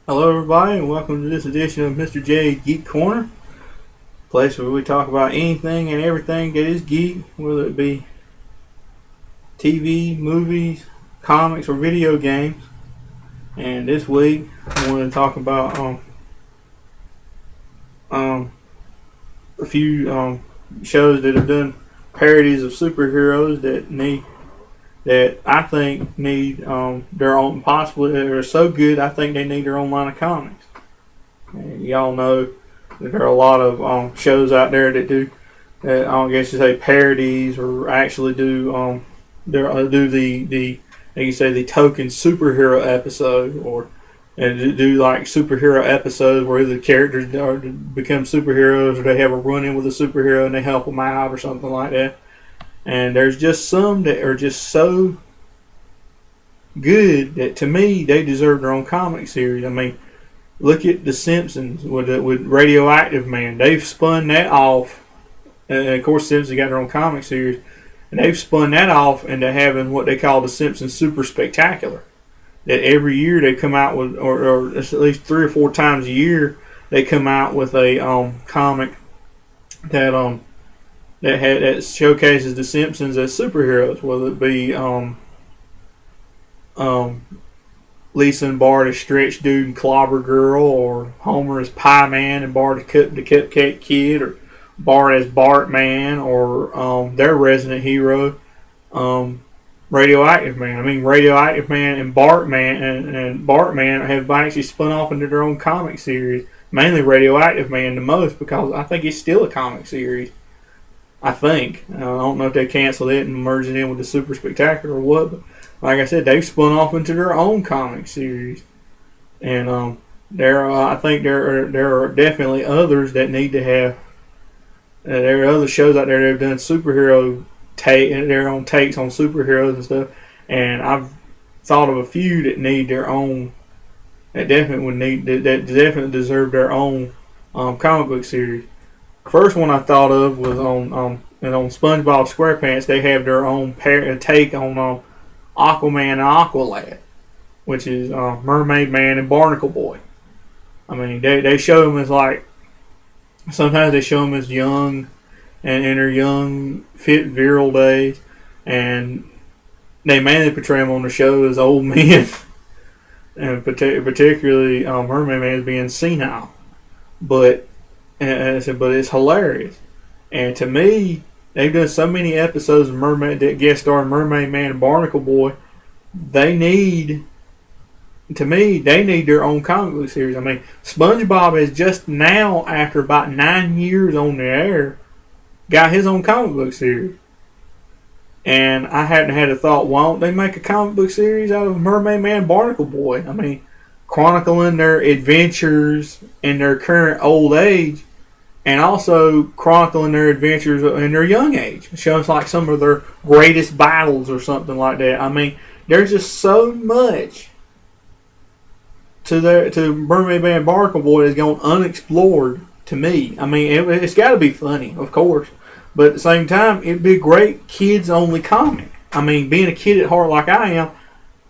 Hello, everybody, and welcome to this edition of Mr. J Geek Corner, place where we talk about anything and everything that is geek, whether it be TV, movies, comics, or video games. And this week, I want to talk about um, a few shows that have done parodies of superheroes that I think need their own, possibly they're so good I think they need their own line of comics. And y'all know that there are a lot of shows out there that do, I guess you say, parodies, or actually do the like you say, the token superhero episode, or and do like superhero episodes where the characters become superheroes, or they have a run in with a superhero and they help them out or something like that. And there's just some that are just so good that to me they deserve their own comic series. I mean, look at The Simpsons with Radioactive Man. They've spun that off. And of course, Simpsons got their own comic series. And they've spun that off into having what they call the Simpsons Super Spectacular. That every year they come out with, or at least 3 or 4 times a year, they come out with a comic that that showcases the Simpsons as superheroes, whether it be um, Lisa and Bart as Stretch Dude and Clobber Girl, or Homer as Pie Man and Bart as the Cupcake Kid, or Bart as Bart Man, or their resident hero, Radioactive Man. I mean, Radioactive Man and Bart Man and Bart Man have actually spun off into their own comic series. Mainly Radioactive Man the most, because I think it's still a comic series. I think. I don't know if they canceled it and merged it in with the Super Spectacular or what, but like I said, they've spun off into their own comic series. And I think there are definitely others that need to have. There are other shows out there that have done superhero their own takes on superheroes and stuff. And I've thought of a few that need their own. That definitely would need that definitely deserve their own comic book series. First one I thought of was on SpongeBob SquarePants. They have their own take on Aquaman and Aqualad, which is Mermaid Man and Barnacle Boy. I mean, they show them as like, sometimes they show them as young and in their young, fit, virile days, and they mainly portray them on the show as old men, and particularly Mermaid Man as being senile. But but it's hilarious, and to me, they've done so many episodes of Mermaid that guest star Mermaid Man and Barnacle Boy. They need, to me, they need their own comic book series. I mean, SpongeBob has just now, after about 9 years on the air, got his own comic book series. And I hadn't had a thought, why don't they make a comic book series out of Mermaid Man and Barnacle Boy? I mean, chronicling their adventures in their current old age, and also chronicling their adventures in their young age. Shows like some of their greatest battles or something like that. I mean, there's just so much to Mermaid Man and Barnacle Boy that's gone unexplored to me. I mean, it's got to be funny, of course, but at the same time, it'd be a great kids-only comic. I mean, being a kid at heart like I am,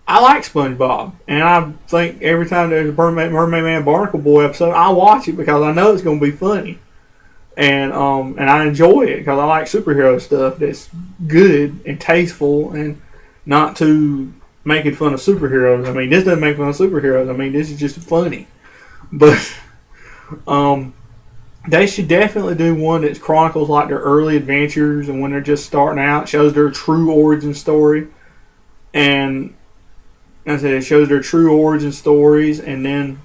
I like SpongeBob, and I think every time there's a Mermaid Man and Barnacle Boy episode, I watch it because I know it's going to be funny. And I enjoy it because I like superhero stuff that's good and tasteful and not too making fun of superheroes. I mean, this doesn't make fun of superheroes. I mean, this is just funny. But they should definitely do one that chronicles like their early adventures and when they're just starting out, shows their true origin story, and as I said, it shows their true origin stories, and then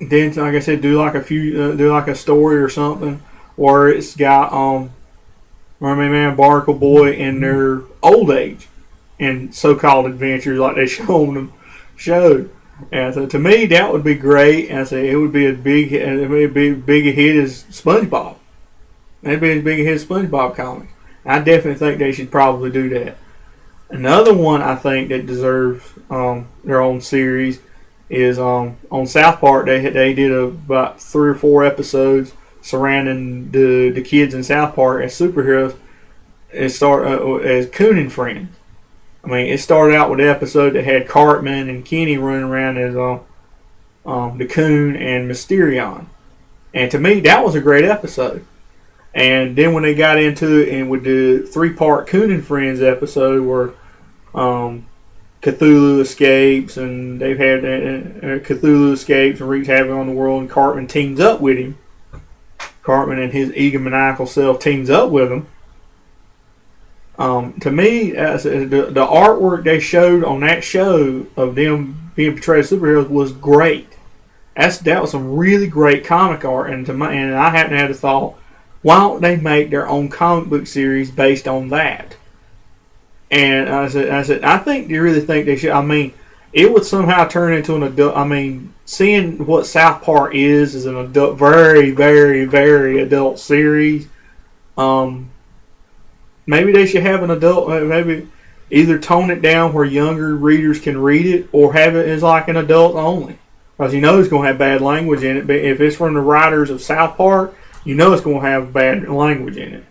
like I said, do like a story or something where it's got Mermaid Man, Barnacle Boy in their old age and so-called adventures like they showed. And so to me, that would be great. And I say it would be a big a hit as SpongeBob. That'd be as big a hit as SpongeBob comics. I definitely think they should probably do that. Another one I think that deserves their own series is on South Park. They did about 3 or 4 episodes surrounding the kids in South Park as superheroes. It started as Coon and Friends, I mean, it started out with an episode that had Cartman and Kenny running around as the Coon and Mysterion. And to me, that was a great episode. And then when they got into it and with the 3-part Coon and Friends episode where Cthulhu escapes and they've had Cthulhu escapes and wreaks havoc on the world and Cartman teams up with him. Cartman and his egomaniacal self teams up with him. To me, the artwork they showed on that show of them being portrayed as superheroes was great. That was some really great comic art, and I happen to have the thought, why don't they make their own comic book series based on that? And I said, I think they really think they should. I mean, it would somehow turn into an adult. I mean, seeing what South Park is an adult, very, very, very adult series. Maybe they should have an adult. Maybe either tone it down where younger readers can read it, or have it as like an adult only. Because you know it's going to have bad language in it. But if it's from the writers of South Park, you know it's going to have bad language in it.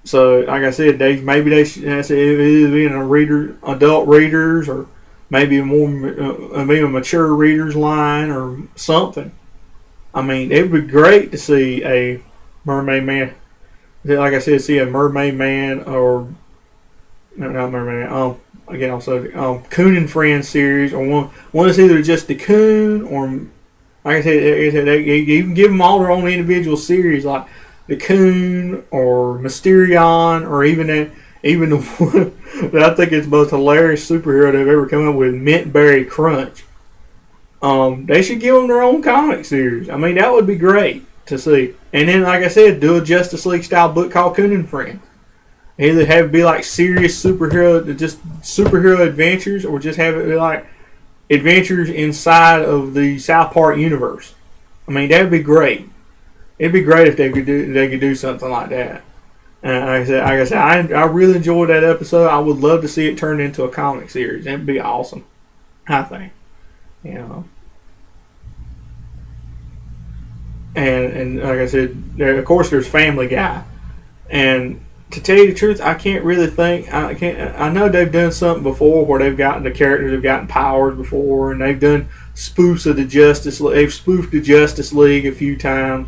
So, like I said, maybe they should, if it is being adult readers, or maybe maybe a mature readers line or something. I mean, it would be great to see a Mermaid Man. Like I said, see a Mermaid Man or not Mermaid Man. Again, also Coon and Friends series, or one that's either just the Coon, or like I said, you can give them all their own individual series, like the Coon or Mysterion, or even the one that I think is the most hilarious superhero they've ever come up with, Mint Berry Crunch. They should give them their own comic series. I mean, that would be great to see. And then, like I said, do a Justice League style book called Coon and Friends. Either have it be like serious superhero adventures, or just have it be like adventures inside of the South Park universe. I mean, that'd be great. It'd be great if they could do something like that. And like I said, I really enjoyed that episode. I would love to see it turned into a comic series. It'd be awesome, I think. You know. And like I said, of course, there's Family Guy. And to tell you the truth, I can't really think. I know they've done something before where the characters have gotten powers before, and they've done spoofs of the Justice League. They've spoofed the Justice League a few times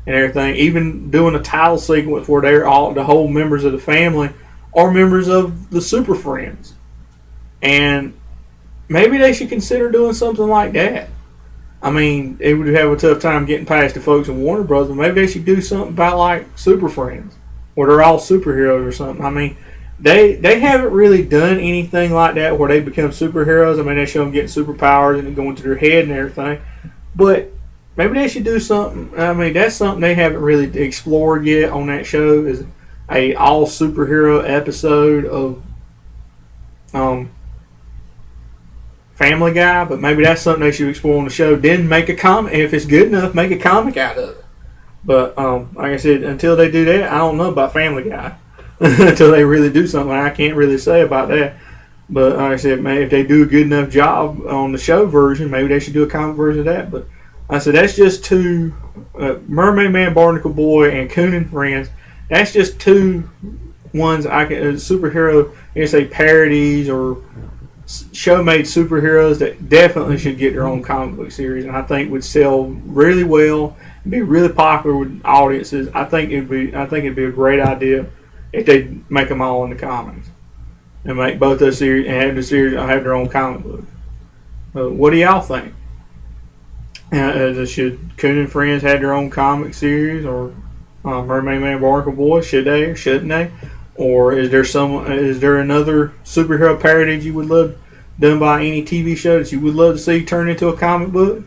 and everything. Even doing a title sequence where the whole members of the family are members of the Super Friends. And maybe they should consider doing something like that. I mean, it would have a tough time getting past the folks in Warner Brothers. Maybe they should do something about like Super Friends, where they're all superheroes or something. I mean, they haven't really done anything like that where they become superheroes. I mean, they show them getting superpowers and going to their head and everything. But maybe they should do something. I mean, that's something they haven't really explored yet on that show, is a all superhero episode of Family Guy. But maybe that's something they should explore on the show. Then make a comic. If it's good enough, make a comic out of it. But like I said, until they do that, I don't know about Family Guy. Until they really do something, I can't really say about that. But like I said, maybe if they do a good enough job on the show version, maybe they should do a comic version of that. But I said that's just two, Mermaid Man, Barnacle Boy, and Coon and Friends. That's just two ones superhero, say parodies or show-made superheroes that definitely should get their own comic book series, and I think would sell really well, and be really popular with audiences. I think it'd be a great idea if they make them all in the comics and make both those series and have the series have their own comic book. What do y'all think? Should Coon and Friends have their own comic series, or Mermaid Man, Barnacle Boy? Should they or shouldn't they? Or is there another superhero parody you would love done by any TV show that you would love to see turned into a comic book?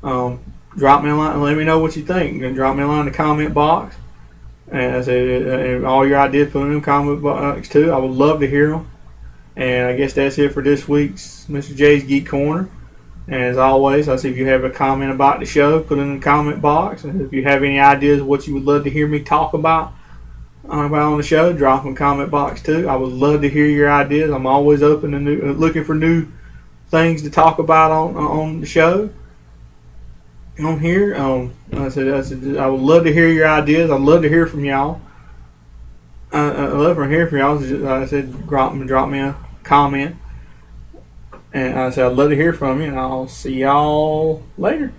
Drop me a line and let me know what you think. You can drop me a line in the comment box. And I said, all your ideas, put them in the comment box too. I would love to hear them. And I guess that's it for this week's Mr. J's Geek Corner. And as always, I say if you have a comment about the show, put it in the comment box. And if you have any ideas of what you would love to hear me talk about on the show, drop them in the comment box too. I would love to hear your ideas. I'm always open to looking for new things to talk about on the show. On here, I said, I would love to hear your ideas. I'd love to hear from y'all. I'd love to hear from y'all. Just, like I said, drop me a comment. And I said, I'd love to hear from you, and I'll see y'all later.